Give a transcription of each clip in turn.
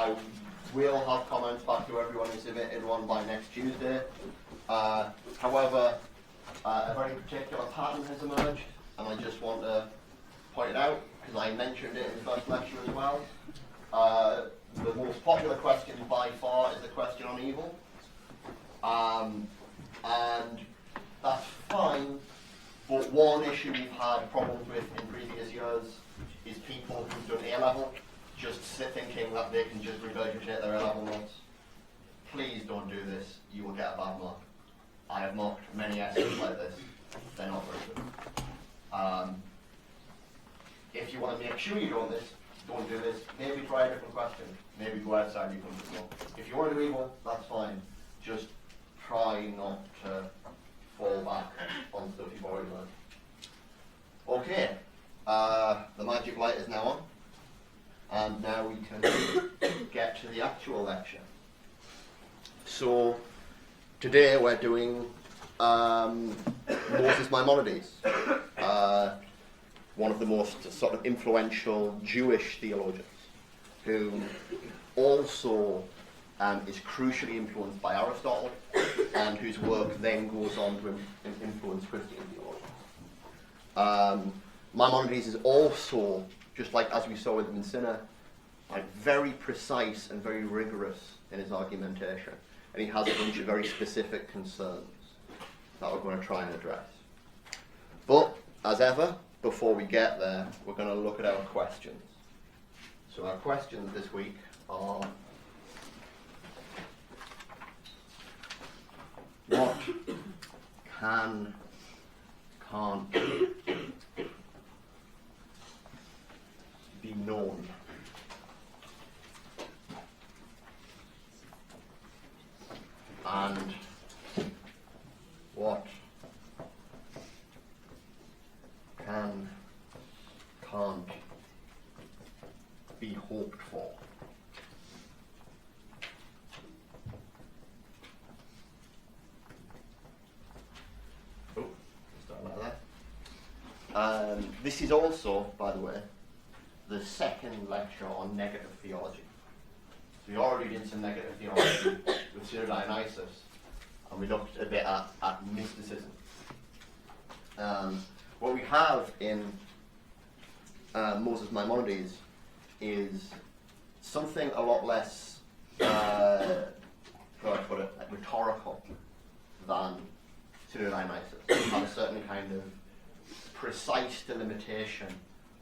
I will have comments back to everyone who submitted one by next Tuesday. However, a very particular pattern has emerged, and I just want to point it out, because I mentioned it in the first lecture as well. The most popular question by far is the question on evil. And that's fine, but one issue we've had problems with in previous years is people who've done A-level just thinking that they can just regurgitate their A-level notes. Please don't do this, you will get a bad mark. I have marked many essays like this, they're not very good. If you want to make sure you don't do this, maybe try a different question, maybe go outside your comfort zone. If you want to do evil, that's fine, just try not to fall back on stuff you've already learned. Okay, the magic light is now on, and now we can get to the actual lecture. So, today we're doing Moses Maimonides, one of the most sort of influential Jewish theologians, who also is crucially influenced by Aristotle, and whose work then goes on to influence Christian theology. Maimonides is also, just like as we saw with Mincina, like very precise and very rigorous in his argumentation, and he has a bunch of very specific concerns that we're going to try and address. But, as ever, before we get there, we're going to look at our questions. So our questions this week are: what can't be known? And what can't be hoped for? Oh, start like that. This is also, by the way, the second lecture on negative theology. So we already did some negative theology with Dionysus, and we looked a bit at mysticism. What we have in Moses Maimonides is something a lot less, how do I put it, rhetorical than Dionysus. We have a certain kind of precise delimitation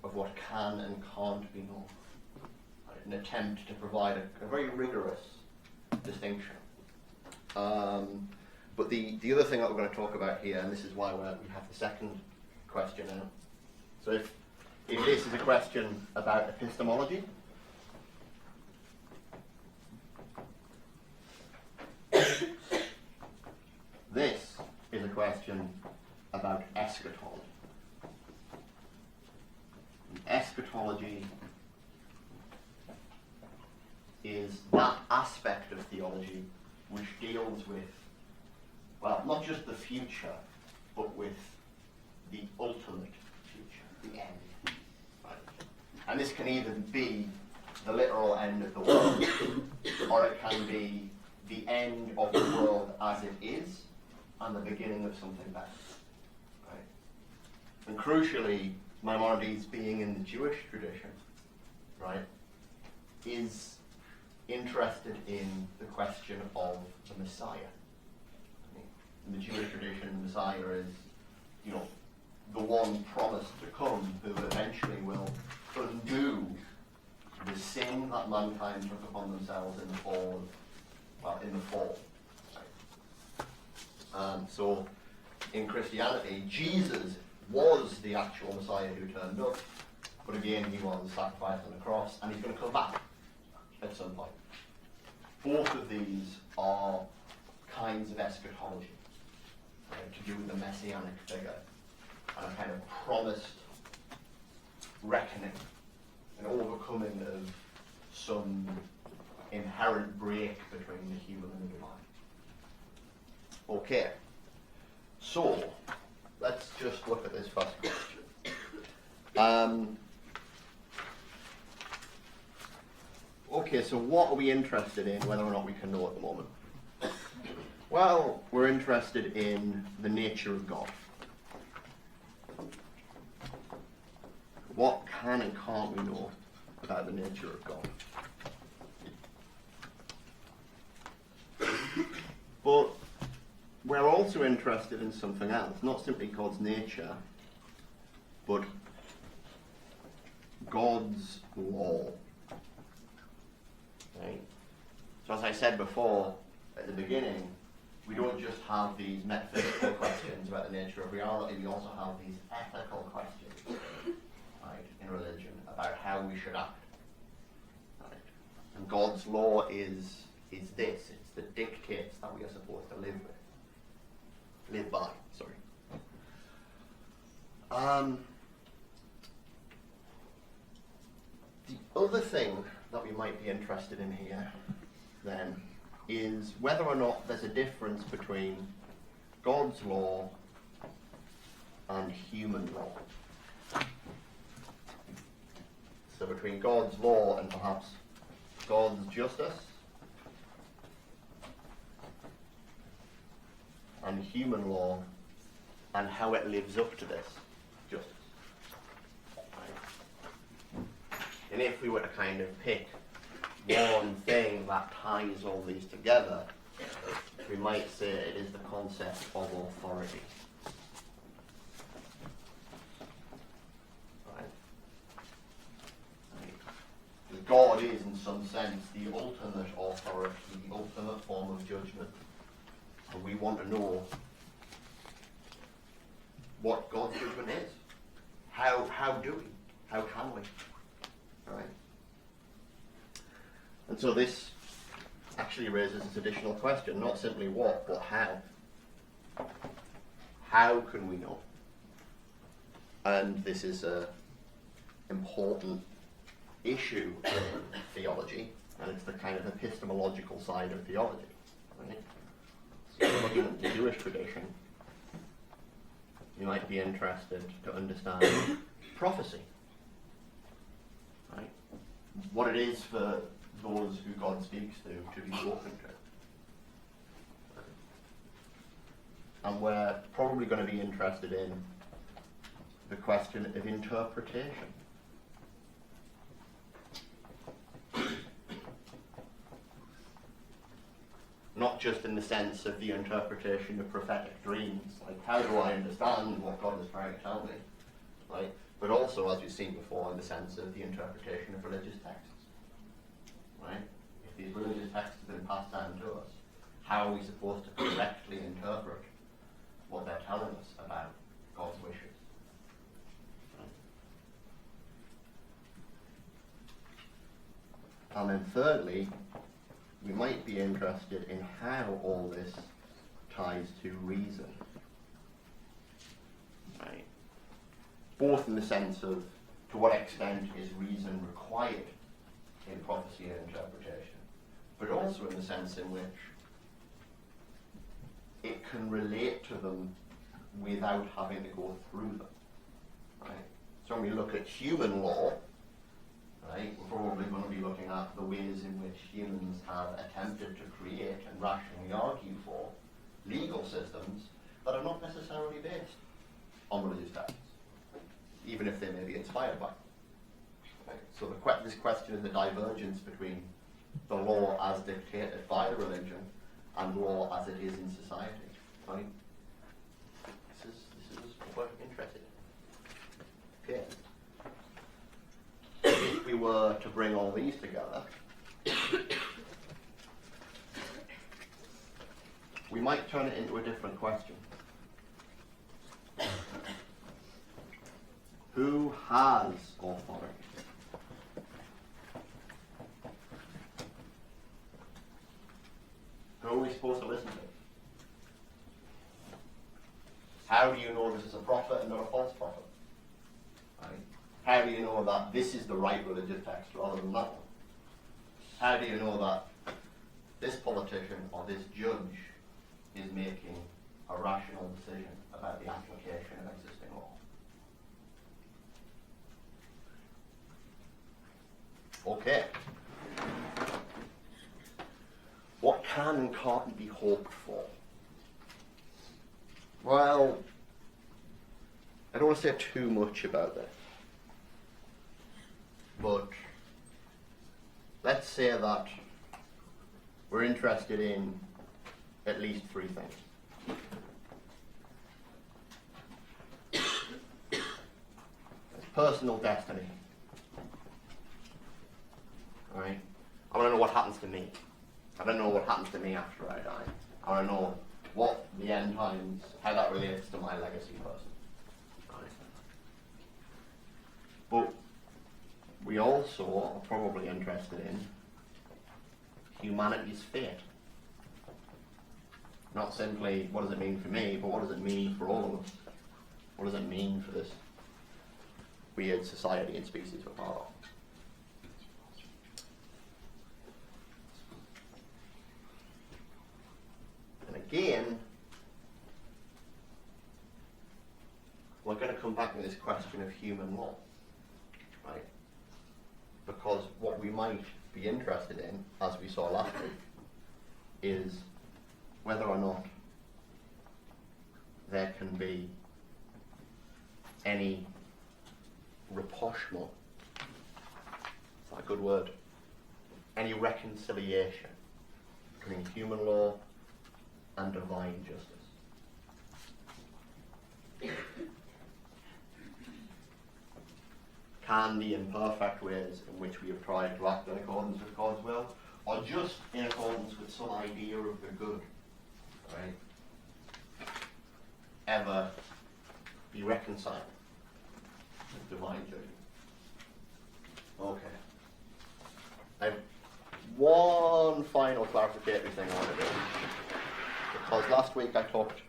of what can and can't be known. An attempt to provide a very rigorous distinction. But the other thing that we're going to talk about here, and this is why we have the second question now. So if this is a question about epistemology, this is a question about eschatology. Eschatology is that aspect of theology which deals with, well, not just the future, but with the ultimate future, the end. Right? And this can either be the literal end of the world, or it can be the end of the world as it is, and the beginning of something better. Right? And crucially, Maimonides, being in the Jewish tradition, right, is interested in the question of the Messiah. In the Jewish tradition, the Messiah is, the one promised to come, who eventually will undo the sin that mankind took upon themselves in the fall. Right? So, in Christianity, Jesus was the actual Messiah who turned up, but again, he was sacrificed on the cross, and he's going to come back at some point. Both of these are kinds of eschatology, right, to do with the messianic figure and a kind of promised reckoning, an overcoming of some inherent break between the human and the divine. Okay, so let's just look at this first question. Okay. Okay, so what are we interested in, whether or not we can know at the moment? Well, we're interested in the nature of God. What can and can't we know about the nature of God? But we're also interested in something else, not simply God's nature, but God's law. Right? So as I said before, at the beginning, we don't just have these metaphysical questions about the nature of reality, we also have these ethical questions, right, in religion, about how we should act. Right? And God's law is this, it's the dictates that we are supposed to live by, sorry. The other thing that we might be interested in here, then, is whether or not there's a difference between God's law and human law. So between God's law and perhaps God's justice, and human law, and how it lives up to this justice. Right? And if we were to kind of pick one thing that ties all these together, we might say it is the concept of authority. Right? Right. God is, in some sense, the ultimate authority, the ultimate form of judgment. And we want to know what God's judgment is. How do we? How can we? Right? And so this actually raises this additional question, not simply what, but how. How can we know? And this is an important issue in theology, and it's the kind of epistemological side of theology. Right? So looking at the Jewish tradition, you might be interested to understand prophecy. Right? What it is for those who God speaks to be spoken to. And we're probably going to be interested in the question of interpretation. Not just in the sense of the interpretation of prophetic dreams, like how do I understand what God is trying to tell me, right? But also, as we've seen before, in the sense of the interpretation of religious texts, right? If these religious texts have been passed down to us, how are we supposed to correctly interpret what they're telling us about God's wishes? Right? And then thirdly, we might be interested in how all this ties to reason. Right? Both in the sense of to what extent is reason required in prophecy and interpretation, but also in the sense in which it can relate to them without having to go through them. Right? So when we look at human law, right, we're probably going to be looking at the ways in which humans have attempted to create and rationally argue for legal systems that are not necessarily based on religious texts, even if they may be inspired by. Right? So this question is the divergence between the law as dictated by the religion and law as it is in society. Right? This is what we're interested in. Okay. If we were to bring all these together, we might turn it into a different question. Who has authority? Who are we supposed to listen to? How do you know this is a prophet and not a false prophet? Right? How do you know that this is the right religious text rather than that one? How do you know that this politician or this judge is making a rational decision about the application of existing law? Okay. can and can't be hoped for. Well, I don't want to say too much about this, but let's say that we're interested in at least three things. Personal destiny. Right? I want to know what happens to me. I don't know what happens to me after I die. I want to know what the end times, how that relates to my legacy person. Right? But we also are probably interested in humanity's fate. Not simply what does it mean for me, but what does it mean for all of us? What does it mean for this weird society and species we're part of? And again, we're going to come back to this question of human law, right? Because what we might be interested in, as we saw last week, is whether or not there can be any rapprochement, is that a good word? Any reconciliation between human law and divine justice. Can the imperfect ways in which we have tried to act in accordance with God's will, or just in accordance with some idea of the good, right, ever be reconciled with divine judgment? Okay. I have one final clarificatory thing I want to do. Because last week I talked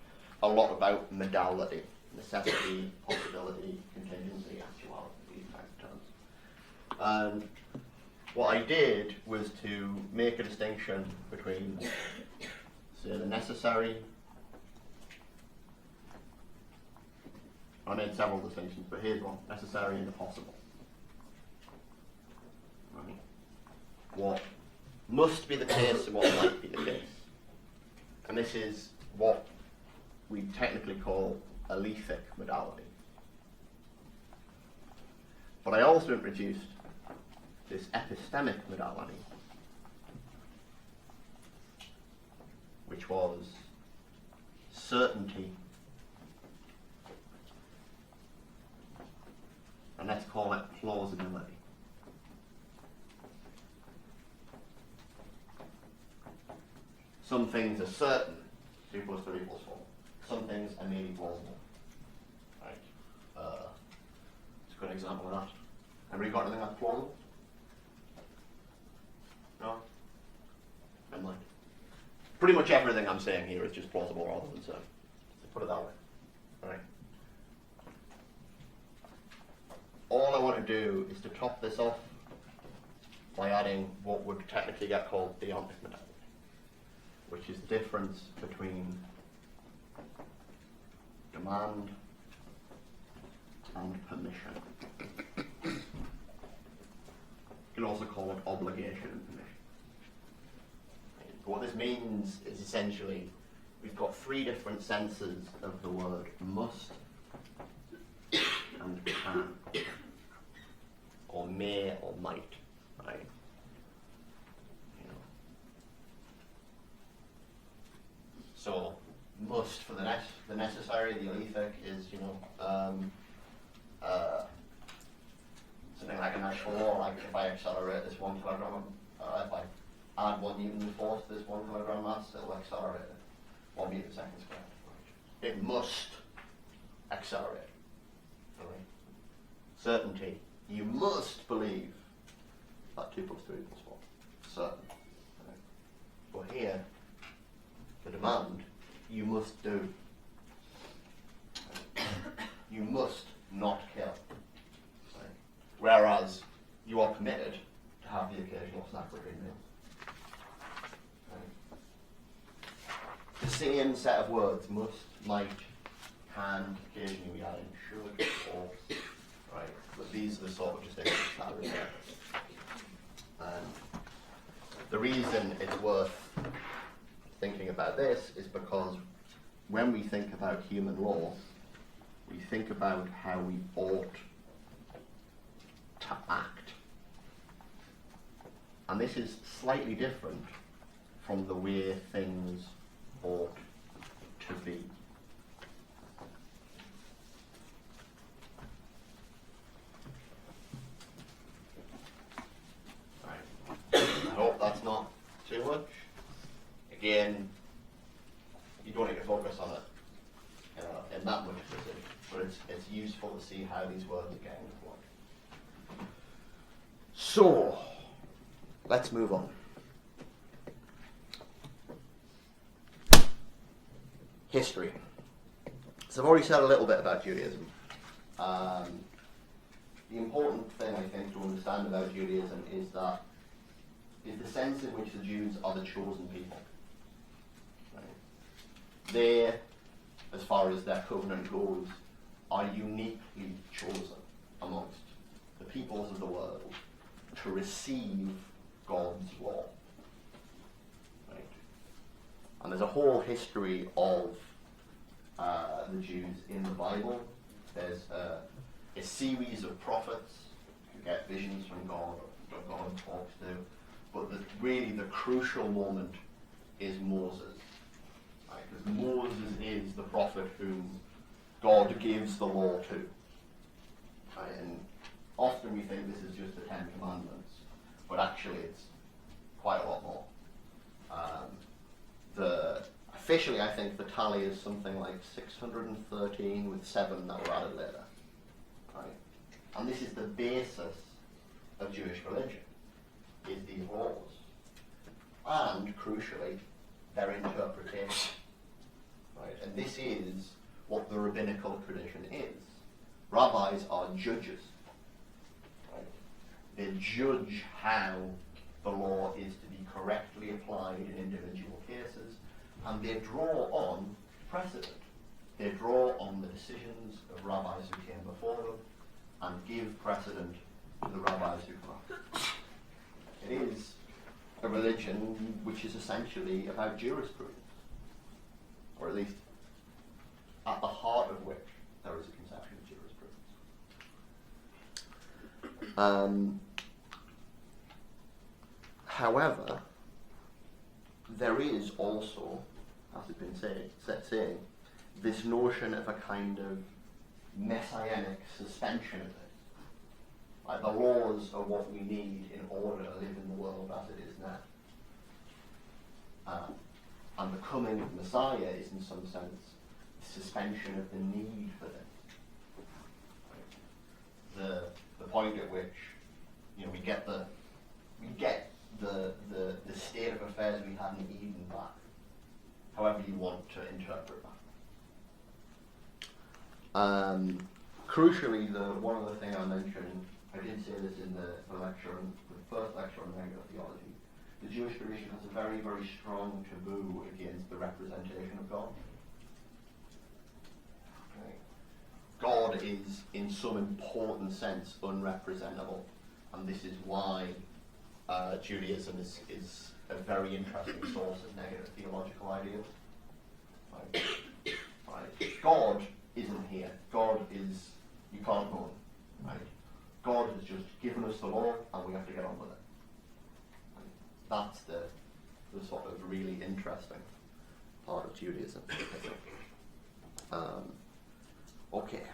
a lot about modality, necessity, possibility, contingency, actuality, these kinds of terms. And what I did was to make a distinction between, say, the necessary. I made several distinctions, but here's one: necessary and the possible. Right. What must be the case and what might be the case. And this is what we technically call a lethic modality. But I also introduced this epistemic modality, which was certainty, and let's call it plausibility. Some things are certain, 2 + 3 = 4. Some things are merely plausible. Right? It's a good example of that. Everybody got anything that's plausible? No? Never mind. Pretty much everything I'm saying here is just plausible rather than certain. Let's put it that way. Right? All I want to do is to top this off by adding what would technically get called deontic modality, which is the difference between demand and permission. You can also call it obligation and permission. What this means is essentially we've got 3 different senses of the word must and can, or may or might, right? So must for the necessary, the lethic is, something like a natural law, like if I accelerate this 1 kilogram, if I add 1 Newton force to this 1 kilogram mass, it'll accelerate it 1 meter per second squared. It must accelerate. Right? Certainty. You must believe that 2 + 3 = 4. Certain. Right? But here, the demand, you must do. You must not kill. Right? Whereas you are permitted to have the occasional snack between meals. Right? The same set of words, must, might, can, occasionally we add in should, or, right? But these are the sort of distinctions that are in there. And the reason it's worth thinking about this is because when we think about human law, we think about how we ought to act. And this is slightly different from the way things ought to be. Right. I hope that's not too much. Again, you don't need to focus on it in that much precision, but it's useful to see how these words are getting deployed. So, let's move on. History. So I've already said a little bit about Judaism. The important thing, I think, to understand about Judaism is the sense in which the Jews are the chosen people. Right? They, as far as their covenant goes, are uniquely chosen amongst the peoples of the world to receive God's law. Right? And there's a whole history of the Jews in the Bible. There's a series of prophets who get visions from God, or God talks to, but really the crucial moment is Moses. Right? Because Moses is the prophet whom God gives the law to. Right? And often we think this is just the Ten Commandments, but actually it's quite a lot more. Officially, I think the tally is something like 613 with 7 that were added later. Right? And this is the basis of Jewish religion, is these laws. And, crucially, their interpretation. Right? And this is what the rabbinical tradition is. Rabbis are judges. Right? They judge how the law is to be correctly applied in individual cases, and they draw on precedent. They draw on the decisions of rabbis who came before them and give precedent to the rabbis who come after. It is a religion which is essentially about jurisprudence, or at least at the heart of which there is a conception of jurisprudence. However, there is also, as has been saying, this notion of a kind of messianic suspension of it. Like the laws are what we need in order to live in the world as it is now. And the coming of the Messiah is in some sense the suspension of the need for them. Right? The point at which we get the state of affairs we had in Eden back, however you want to interpret that. Crucially, one other thing I mentioned, I did say this in the lecture, the first lecture on negative theology, the Jewish tradition has a very, very strong taboo against the representation of God. Okay. God is, in some important sense, unrepresentable, and this is why Judaism is a very interesting source of negative theological ideas. Right? Right? God isn't here. God is, you can't go on. Right? God has just given us the law and we have to get on with it. Right? That's the sort of really interesting part of Judaism, I think. Okay.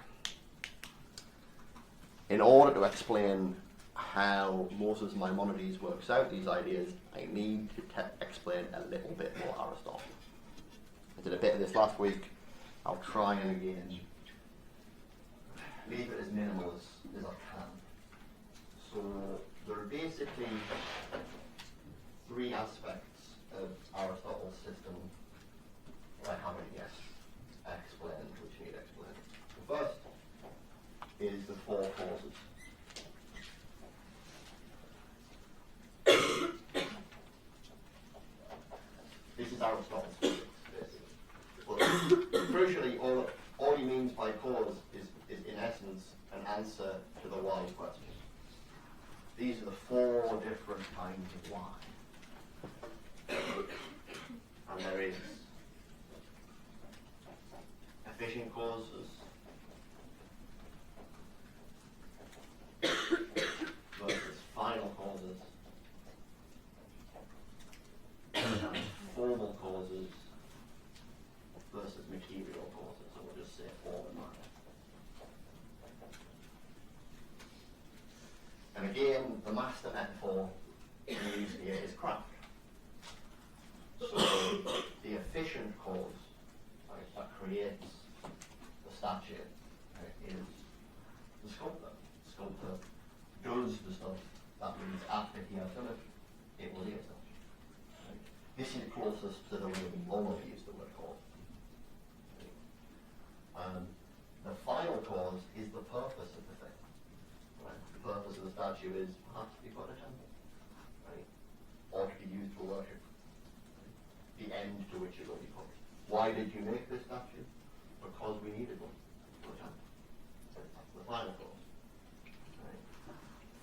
In order to explain how Moses Maimonides works out these ideas, I need to explain a little bit more Aristotle. I did a bit of this last week. I'll try and again leave it as minimal as I can. So there are basically 3 aspects of Aristotle's system that I haven't yet explained, which need explaining. The first is the 4 causes. This is Aristotle's physics, basically. But crucially, all he means by cause is in essence an answer to the why question. These are the 4 different kinds of why. And there also specifically Molo used the word cause. The final cause is the purpose of the thing. Right? The purpose of the statue is perhaps to be put in a temple, right? Or to be used for worship. Right? The end to which it will be put. Why did you make this statue? Because we needed one for a temple. That's the final cause. Right?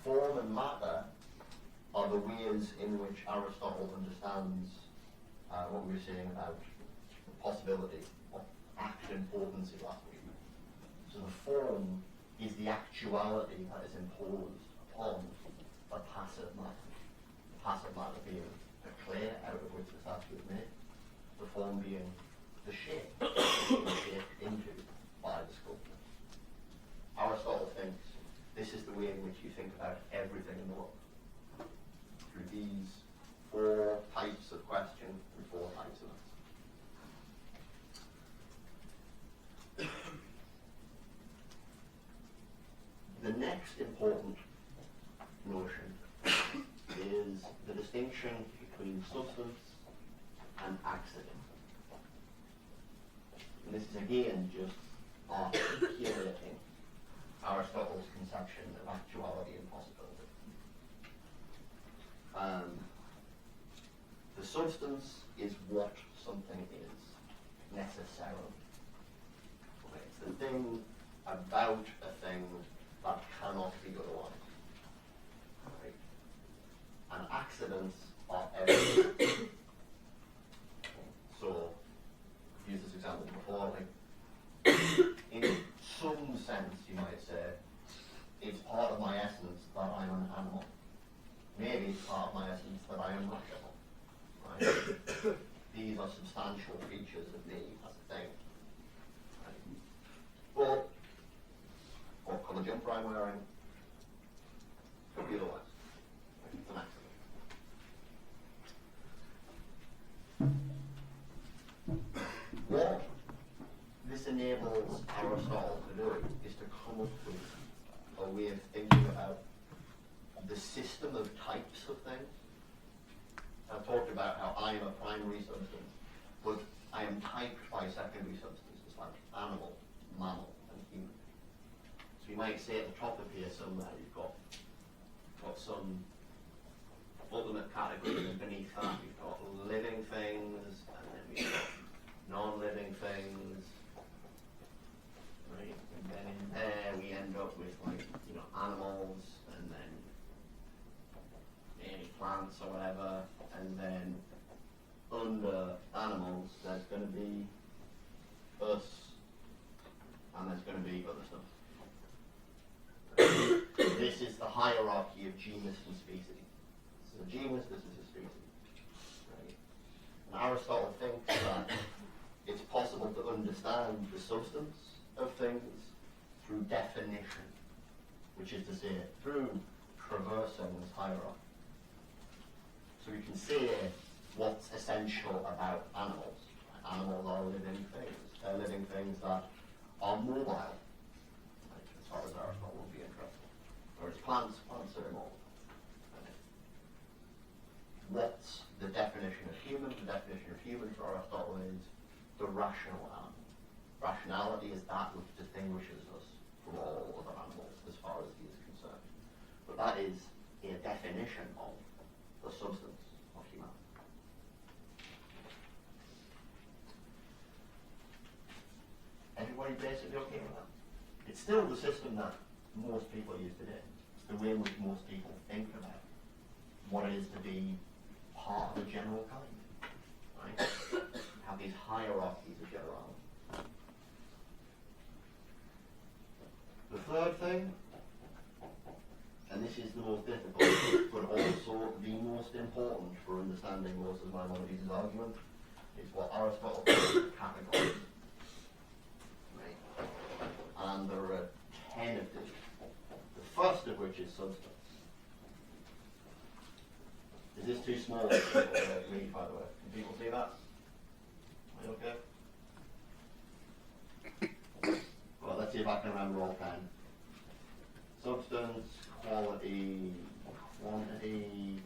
Form and matter are the ways in which Aristotle understands what we were saying about the possibility of action potency last week. So the form is the actuality that is imposed upon the passive matter. The passive matter being the clay out of which the statue is made. The form being the shape shaped into by the sculptor. Aristotle thinks this is the way in which you think about everything in the world. Through these four types of question and four types of answer. The next important notion is the distinction between substance and accident. And this is again just articulating Aristotle's conception of actuality and possibility. The substance is what something is, necessarily. Okay, it's the thing about a thing that cannot be otherwise. Right? And accidents are everywhere. So, I've used this example before, like, in some sense, you might say, it's part of my essence that I'm an animal. Maybe it's part of my essence that I am rational. Right? These are substantial features of me as a thing. Right? But what colour jumper I'm wearing could be otherwise. Right? It's an accident. What this enables Aristotle to do is to come up with a way of thinking about the system of types of things. I've talked about how I am a primary substance, but I am typed by secondary substances like animal, mammal, and human. So you might say at the top of here somewhere you've got some ultimate category, and beneath that you've got living things, and then we've got non-living things. Right? And then in there we end up with animals, and then maybe plants or whatever, and then under animals there's going to be us, and there's going to be other stuff. This is the hierarchy of genus and species. This is a genus, this is a species. Right? And Aristotle thinks that it's possible to understand the substance of things through definition, which is to say, through traversing this hierarchy. So we can say what's essential about animals. Animals are living things. They're living things that are mobile, like, as far as Aristotle would be interested. Whereas plants are immobile. What's the definition of human? The definition of human for Aristotle is the rational animal. Rationality is that which distinguishes us from all other animals as far as he is concerned. But that is a definition of the substance of humanity. Everybody basically okay with that? It's still the system that most people use today. It's the way in which most people think about what it is to be part of a general kind. Right? Have these hierarchies of generality. The third thing, and this is the most difficult, but also the most important for understanding most of Maimonides' argument, is what Aristotle calls categories. Right? And there are 10 of these. The first of which is substance. Is this too small for people to read, by the way? Can people see that? Am I okay? Well, let's see if I can remember all 10. Substance, quality, quantity,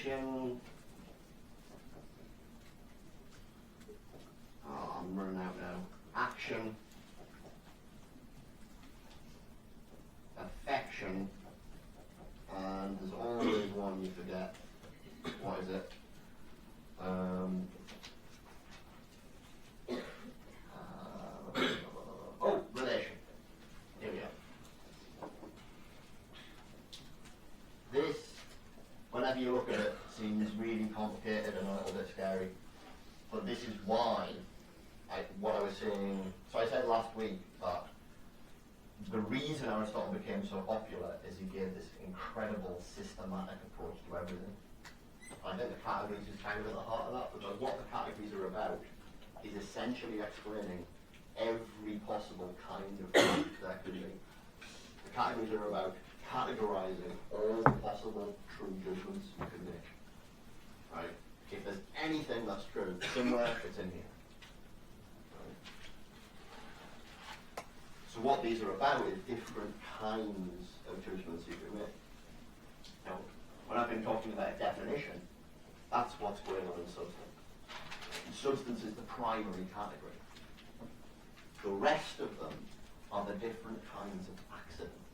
Definition. Oh, I'm running out now. Action. Affection. And there's always one you forget. What is it? Relation. Here we go. This, whenever you look at it, seems really complicated and a little bit scary. But this is why, what I was saying, so I said last week that the reason Aristotle became so popular is he gave this incredible systematic approach to everything. I think the categories is kind of at the heart of that, because what the categories are about is essentially explaining every possible kind of fact there could be. The categories are about categorizing all the possible true judgments you can make. Right? If there's anything that's true, somewhere it's in here. Right? So what these are about is different kinds of judgments you can make. Now, when I've been talking about definition, that's what's going on in substance. Substance is the primary category. The rest of them are the different kinds of accidents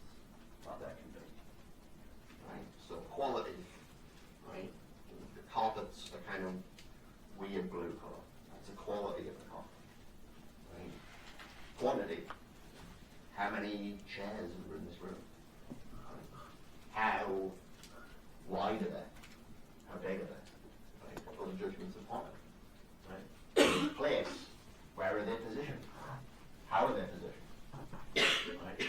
that there can be. Right? So quality, right? The carpet's a kind of weird blue colour. That's a quality of the carpet. Right? Quantity. How many chairs are in this room? Right? How wide are they? How big are they? Right? Those are judgments of quantity. Right? Place. Where are they positioned? How are they positioned? Right?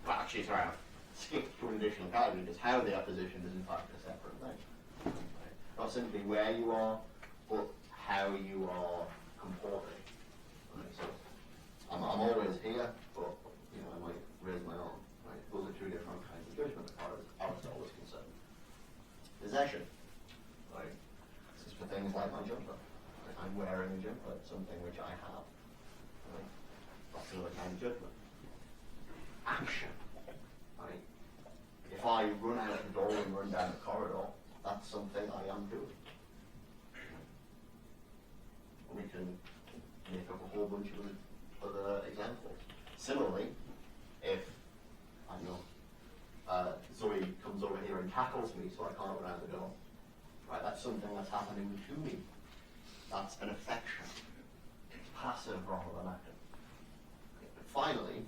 Well, actually, sorry, I've skipped to an additional category, because how they are positioned is in fact a separate thing. Right? Not simply where you are, but how you are comporting. Right? So I'm always here, but I might raise my arm. Right? Those are two different kinds of judgment as far as Aristotle is concerned. Possession. Right? This is for things like my jumper. Right? I'm wearing a jumper, it's something which I have. Right? That's another kind of judgment. Action. Right? If I run out the door and run down the corridor, that's something I am doing. We can make up a whole bunch of other examples. Similarly, if Zoe comes over here and tackles me so I can't run out the door, right? That's something that's happening to me. That's an affection. It's passive rather than active. But finally,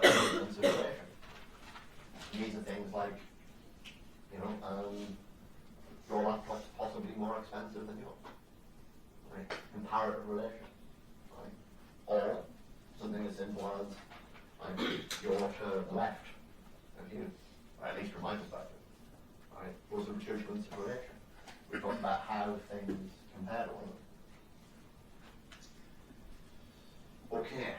there's consideration. These are things like, your laptop's possibly more expensive than yours. Right? Comparative relation. Right? Or something as simple as you're to the left of you, or at least from my perspective. Right? Those are judgments of relation. We're talking about how things compare to one another. Okay,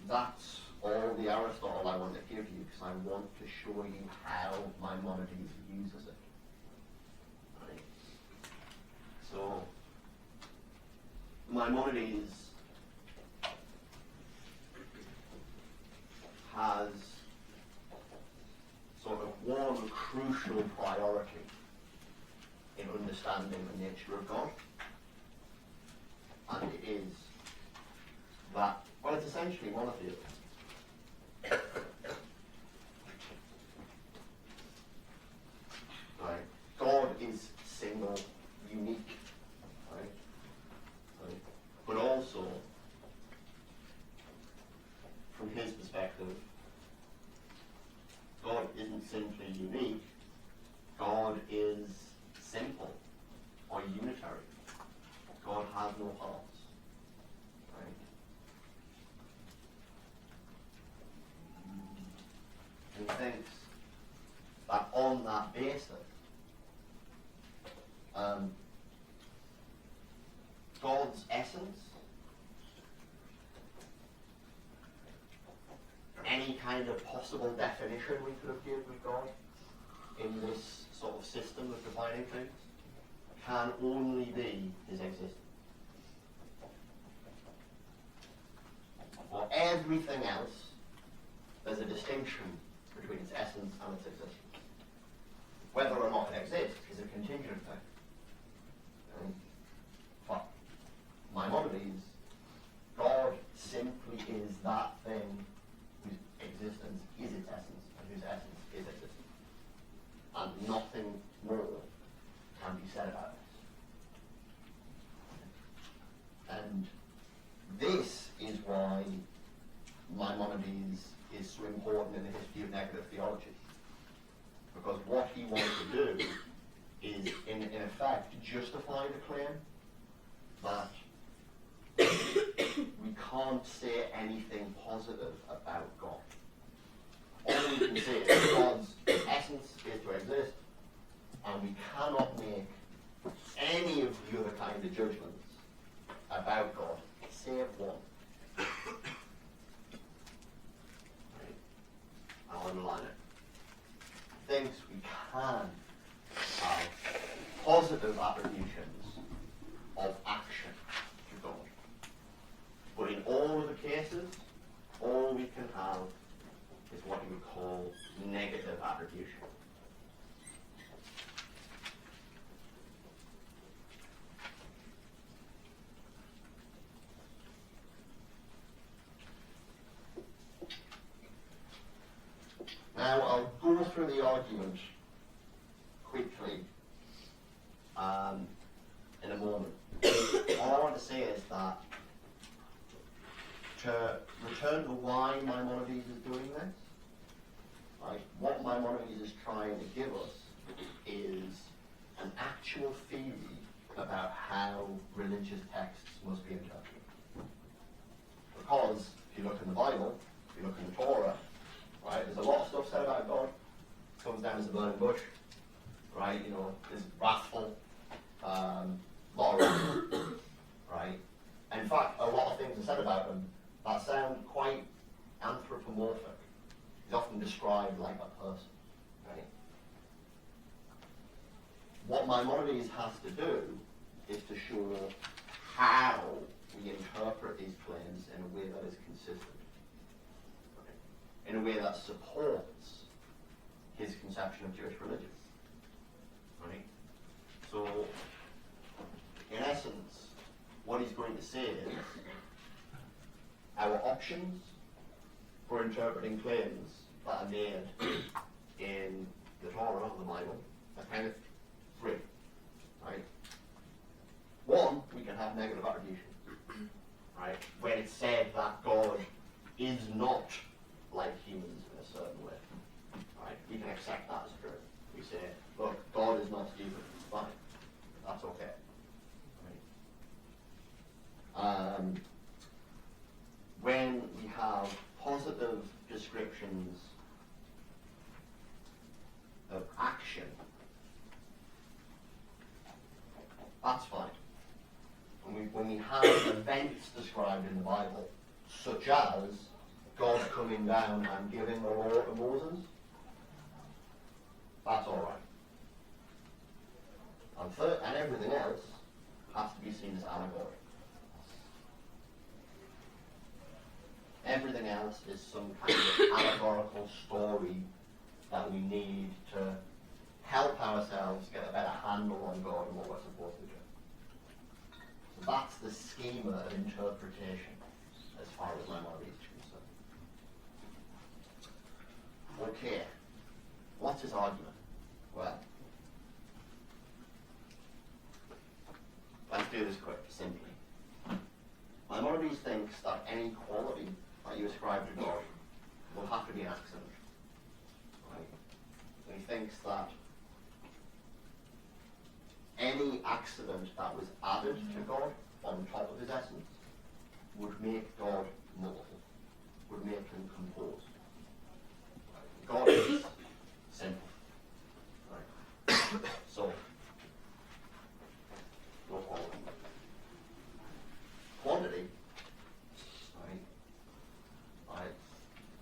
that's all the Aristotle I want to give you, because I want to show you how Maimonides uses it. Right? So, Maimonides has sort of one crucial priority in understanding the nature of God, and it is that, well, it's essentially monotheism. Right? God is single, unique, right? Right? But also, from his perspective, God isn't simply unique, God is simple or unitary. God has no parts. Right? And he thinks that on that basis, God's essence, any kind of possible definition we could have given of God in this sort of system of defining things, can only be his existence. For everything else, there's a distinction between its essence and its existence. Whether or not it exists and nothing more can be said about it. And this is why Maimonides is so important in the history of negative theology. Because what he wanted to do is, in effect, justify the claim that we can't say anything positive about God. All we can say is God's essence is to exist, and we cannot make any of the other kind of judgments about God, save one. Right? I'll underline it. Thinks we can have positive attributions of action to God. But in all of the cases, all we can have is what you would call negative attribution. Now I'll go through the argument quickly in a moment. All I want to say is that to return to why Maimonides is doing this, right, what Maimonides is trying to give us is an actual theory about how religious texts must be interpreted. Because if you look in the Bible, if you look in the Torah, right, there's a lot of stuff said about God. Comes down as a burning bush, right? You know, is wrathful, lot of wrath, right? And in fact, a lot of things are said about him that sound quite anthropomorphic. He's often described like a person, right? What Maimonides has to do is to show how we interpret these claims in a way that is consistent, right? In a way that supports his conception of Jewish religion, right? So, in essence, what he's going to say is our options for interpreting claims that are made in the Torah or the Bible are kind of three, right? One, we can have negative attribution, right? Where it's said that God is not like humans in a certain way, right? We can accept that as true. We say, look, God is not stupid, fine, that's okay, right? When we have positive descriptions of action, that's fine. When we have events described in the Bible, such as God coming down and giving the law to Moses, that's all right. And everything else has to be seen as allegory. Everything else is some kind of allegorical story that we need to help ourselves get a better handle on God and what we're supposed to do. So that's the schema of interpretation as far as Maimonides is concerned. Okay, what's his argument? Well, let's do this quick, simply. Maimonides thinks that any quality that you ascribe to God will have to be an accident. Right? So he thinks that any accident that was added to God on top of his essence would make God null, would make him composed. Right? God is simple. Right? So, no quality. Quantity, right?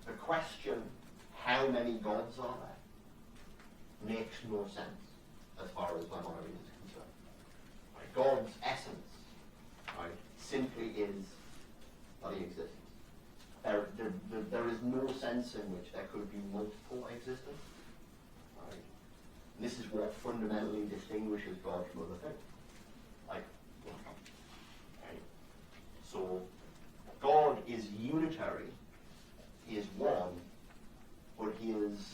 The question, how many gods are there, makes no sense as far as Maimonides is concerned. Right? God's essence, right, simply is that he exists. There is no sense in which there could be multiple existence. Right? And this is what fundamentally distinguishes God from other things. Like, right? So, God is unitary, he is one, but he is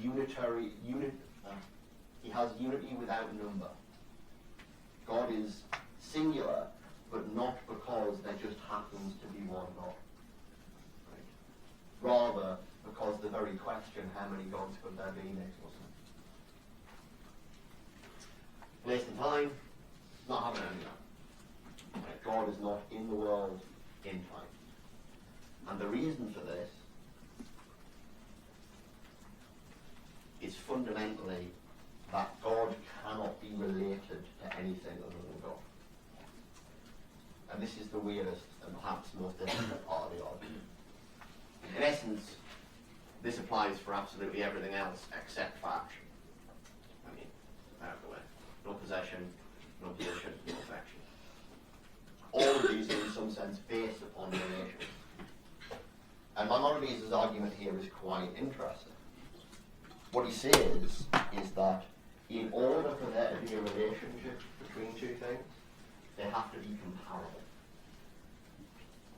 unitary he has unity without number. God is singular, but not because there just happens to be one God. Right? Rather, because the very question, how many gods could there be, makes no sense. Place and time, not having any of that. Right? God is not in the world in time. And the reason for this is fundamentally that God cannot be related to anything other than God. And this is the weirdest and perhaps most difficult part of the argument. In essence, this applies for absolutely everything else except for action. I mean, out of the way. No possession, no position, no affection. All of these are in some sense based upon relation. And Maimonides' argument here is quite interesting. What he says is that in order for there to be a relationship between two things, they have to be comparable.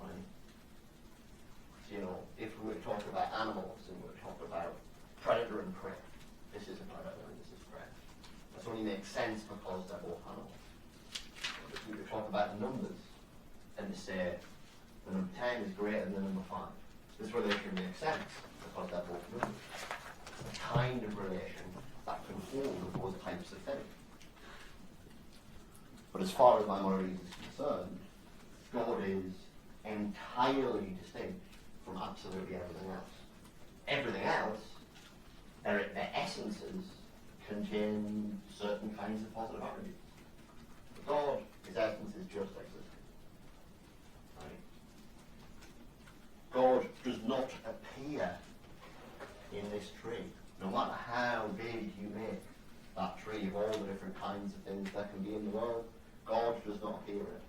Right? So, you know, if we were to talk about animals and we were to talk about predator and prey, this is a predator and this is prey. This only makes sense because they're both animals. If we were to talk about numbers and to say the number 10 is greater than the number 5, this relation makes sense because they're both numbers. It's the kind of relation that can hold those types of things. But as far as Maimonides is concerned, God is entirely distinct from absolutely everything else. Everything else, their essences contain certain kinds of positive attributes. But God, his essence is just existing. Right? God does not appear in this tree. No matter how big you make that tree of all the different kinds of things that can be in the world, God does not appear in it.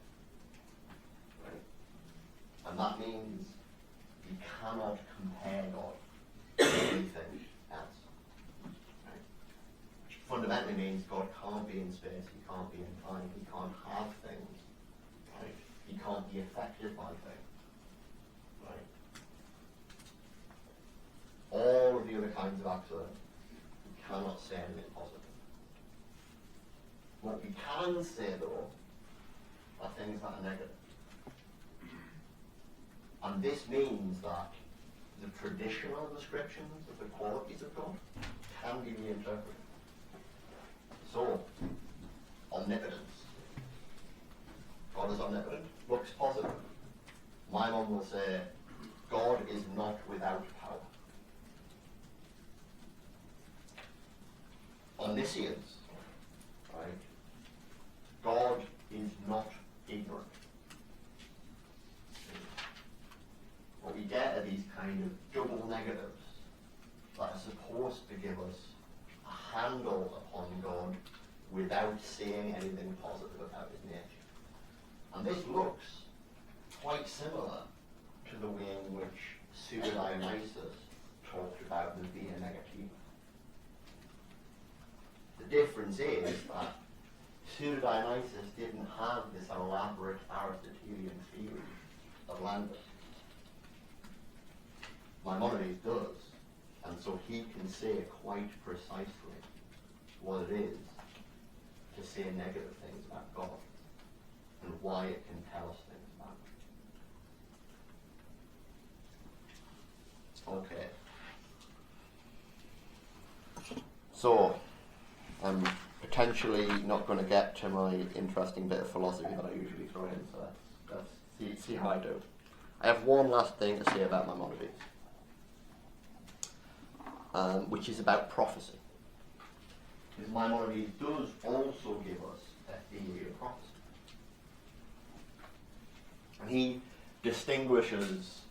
Right? And that means you cannot compare God to anything else. Right? Which fundamentally means God can't be in space, he can't be in time, he can't have things. Right? He can't be affected by things. Right? All of the other kinds of accident, we cannot say anything positive. What we can say, though, are things that are negative. And this means that the traditional descriptions of the qualities of God can be reinterpreted. So, omnipotence. God is omnipotent, looks positive. Maimon will say, God is not without power. Omniscience, right? God is not ignorant. What we get are these kind of double negatives that are supposed to give us a handle upon God without saying anything positive about his nature. And this looks quite similar to the way in which Pseudo-Dionysus talked about the via negativa. The difference is that Pseudo-Dionysus didn't have this elaborate Aristotelian theory of language. Maimonides does, and so he can say quite precisely what it is to say negative things about God and why it can tell us things about it. Okay. So, I'm potentially not going to get to my interesting bit of philosophy that I usually throw in, so let's see how I do. I have one last thing to say about Maimonides, which is about prophecy. Because Maimonides does also give us a theory of prophecy. And he distinguishes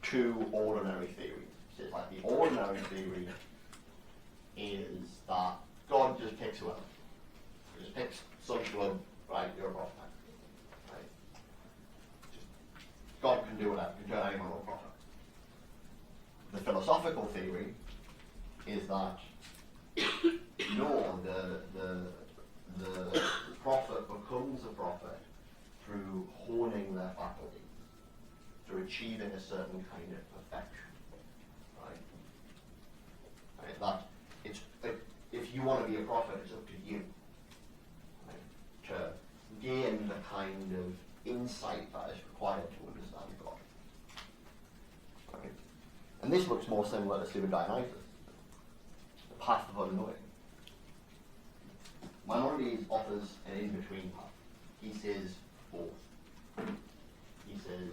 two ordinary theories. So it's like the ordinary theory is that God just picks whoever. He just picks some club, right, you're a prophet. Right? God can do whatever, he can turn anyone into a prophet. The philosophical theory is that no, the prophet becomes a prophet through honing their faculties, through achieving a certain kind of perfection. Right? That a prophet, it's up to you, right, to gain the kind of insight that is required to understand God. Right? And this looks more similar to Dionysus, the path of unknowing. Maimonides offers an in-between path. He says both. He says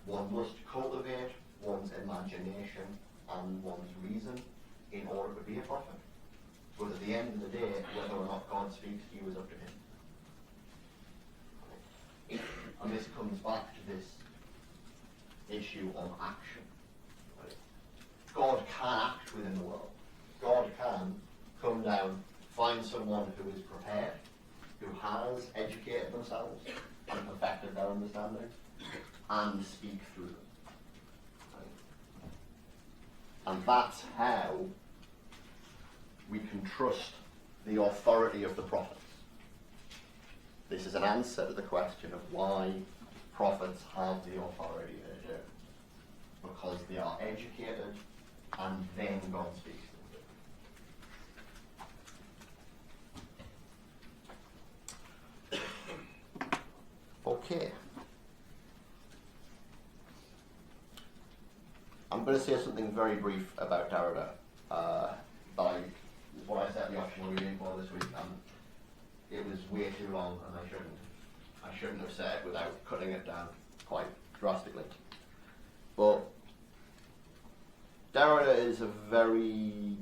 one must cultivate one's imagination and one's reason in order to be a prophet. But at the end of the day, whether or not God speaks to you is up to him. And this comes back to this issue of action. Right? God can act within the world. God can come down, find someone who is prepared, who has educated themselves and perfected their understanding, and speak through them. Right? And that's how we can trust the authority of the prophets. This is an answer to the question of why prophets have the authority they do. Because they are educated and then God speaks to them. Okay. I'm going to say something very brief about Derrida. What I set the optional reading for this week, and it was way too long, and I shouldn't have said it without cutting it down quite drastically. But Derrida is a very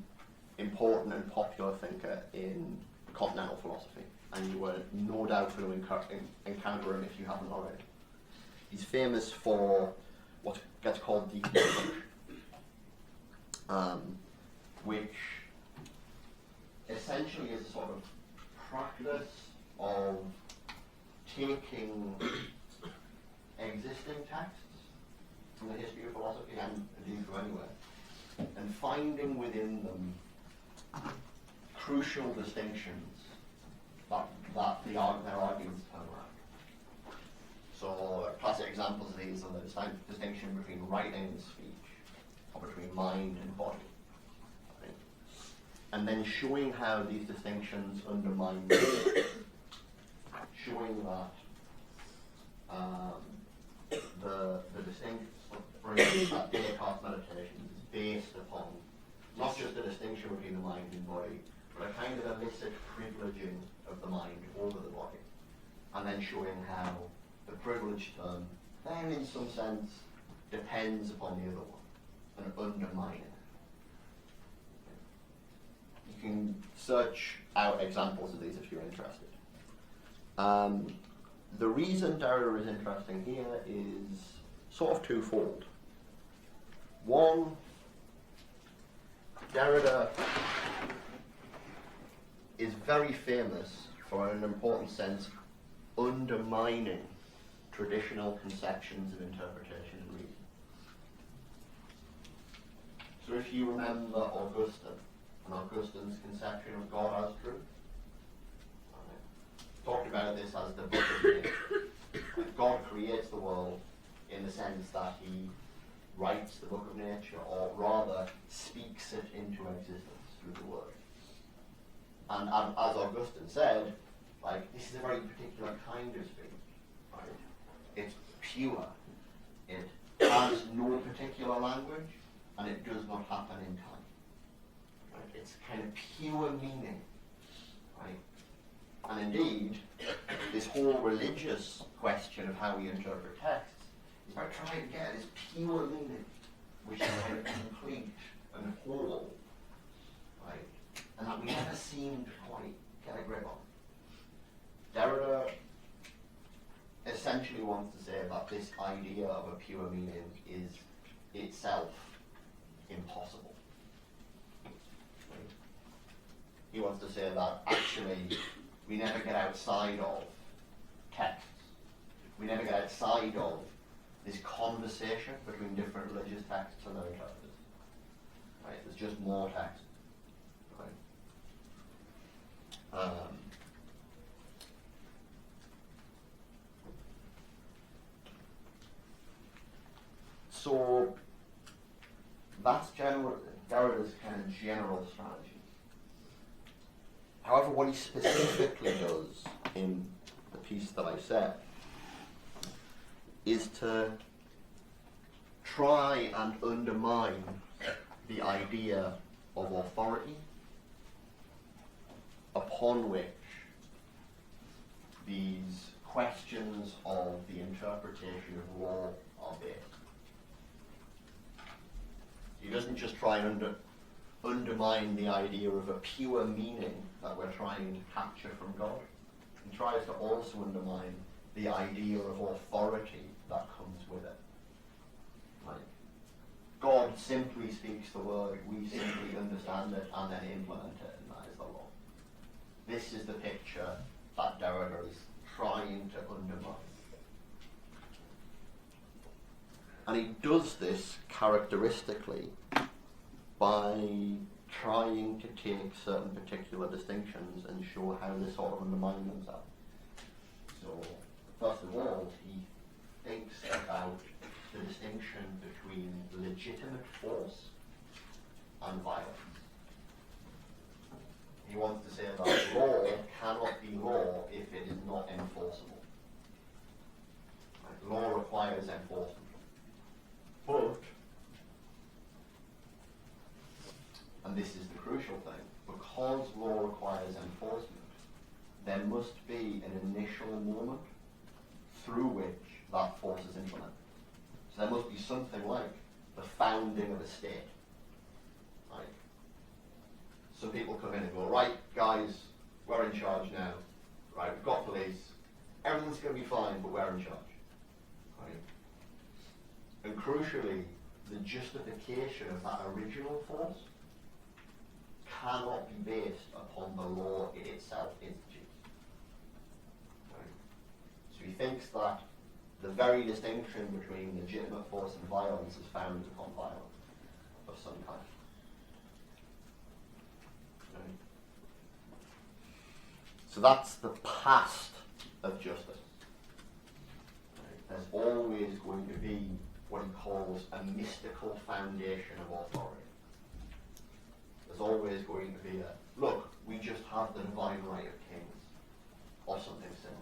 important and popular thinker in continental philosophy, and you will no doubt going to encounter him if you haven't already. He's famous for what gets called deep theology, which essentially is a sort of practice of taking existing texts from the history of philosophy and indeed from anywhere, and finding within them crucial distinctions that their arguments turn around. So classic examples of these are the distinction between writing and speech, or between mind and body. And then showing how these distinctions undermine showing that the distinction, for instance, that Descartes' meditations is based upon not just the distinction between the mind and body, but a kind of illicit privileging of the mind over the body. And then showing how the privileged term then in some sense depends upon the other one and undermining it. You can search out examples of these if you're interested. The reason Derrida is interesting here is sort of twofold. One, Derrida is very famous for, in an important sense, undermining traditional conceptions of interpretation and reason. So if you remember Augustine, and Augustine's conception of God as truth. Talked about this as the book of nature. God creates the world in the sense that he writes the book of nature, or rather speaks it into existence through the word. And as Augustine said, this is a very particular kind of speech. Right? It's pure. It has no particular language, and it does not happen in time. It's kind of pure meaning, right? And indeed, this whole religious question of how we interpret texts is about trying to get this pure meaning, which is kind of complete and whole, right? And that we never seem to quite get a grip on. Derrida essentially wants to say that this idea of a pure meaning is itself impossible. He wants to say that actually we never get outside of texts. We never get outside of this conversation between different religious texts and their interpreters. Right? There's just more text. Right? So that's Derrida's kind of general strategy. However, what he specifically does in the piece that I set is to try and undermine the idea of authority upon which these questions of the interpretation of law are based. He doesn't just try and undermine the idea of a pure meaning that we're trying to capture from God. He tries to also undermine the idea of authority that comes with it. Like, God simply speaks the word, we simply understand it and then implement it, and that is the law. This is the picture that Derrida is trying to undermine. And he does this characteristically by trying to take certain particular distinctions and show how they sort of undermine themselves. So, first of all, he thinks about the distinction between legitimate force and violence. He wants to say that law cannot be law if it is not enforceable. Right? Law requires enforcement. But, and this is the crucial thing, because law requires enforcement, there must be an initial moment through which that force is implemented. So there must be something like the founding of a state. Right? Some people come in and go, right, guys, we're in charge now. Right, we've got police. Everything's going to be fine, but we're in charge. Right? And crucially, the justification of that original force cannot be based upon the law it itself institutes. Right? So he thinks that the very distinction between legitimate force and violence is founded upon violence of some kind. Right? So that's the past of justice. Right? There's always going to be what he calls a mystical foundation of authority. There's always going to be a, look, we just have the divine right of kings, or something similar.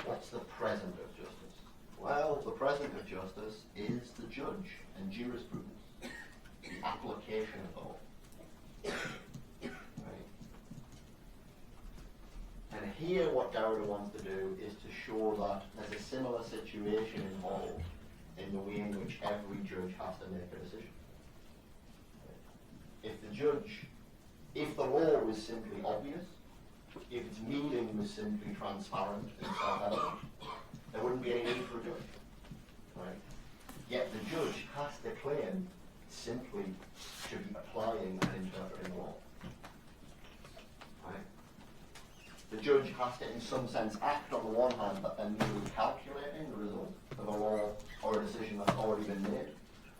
What's the present of justice? Well, the present of justice is the judge and jurisprudence, the application of the law. Right? And here what Derrida wants to do is to show that there's a similar situation involved in the way in which every judge has to make a decision. If the law was simply obvious, if its meaning was simply transparent and self-evident, there wouldn't be any need for a judge. Right? Yet the judge has to claim simply to be applying and interpreting law. Right? The judge has to, in some sense, act on the one hand, but then merely calculating the result of a law or a decision that's already been made.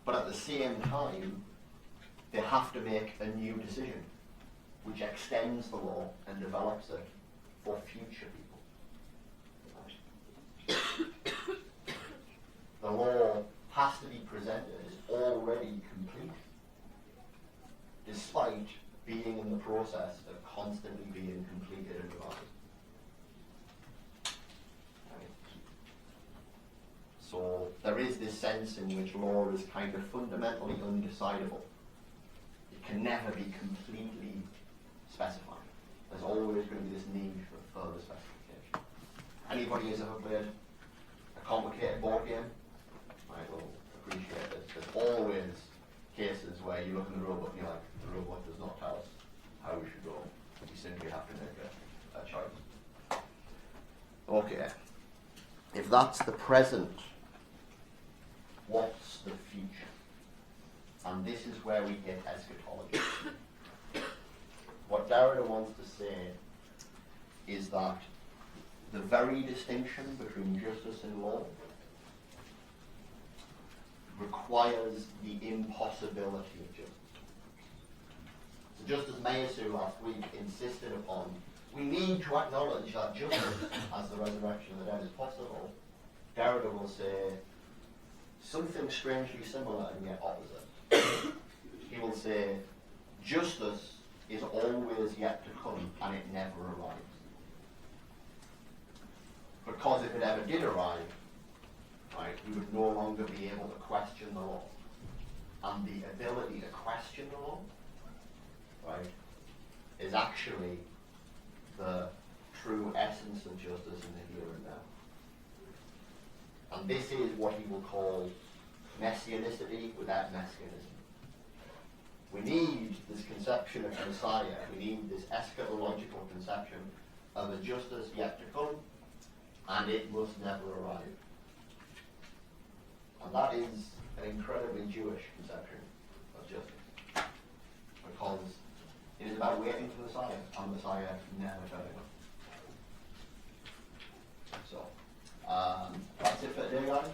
But at the same time, they have to make a new decision, which extends the law and develops it for future people. The law has to be presented as already complete, despite being in the process of constantly being completed and revised. Right? So there is this sense in which law is kind of fundamentally undecidable. It can never be completely specified. There's always going to be this need for further specification. Anybody who's ever played a complicated board game might will appreciate this. There's always cases where you look in the rulebook and you're like, the rulebook does not tell us how we should go. We simply have to make a choice. Okay. If that's the present, what's the future? And this is where we hit eschatology. What Derrida wants to say is that the very distinction between justice and law requires the impossibility of justice. So just as Mayasu last week insisted upon, we need to acknowledge that justice as the resurrection of the dead is possible, Derrida will say something strangely similar and yet opposite. He will say justice is always yet to come, and it never arrives. Because if it ever did arrive, right, we would no longer be able to question the law. And the ability to question the law, right, is actually the true essence of justice in the here and now. And this is what he will call messianicity without messianism. We need this conception of Messiah, we need this eschatological conception of a justice yet to come, and it must never arrive. And that is an incredibly Jewish conception of justice, because it is about waiting for Messiah, and Messiah never turning up.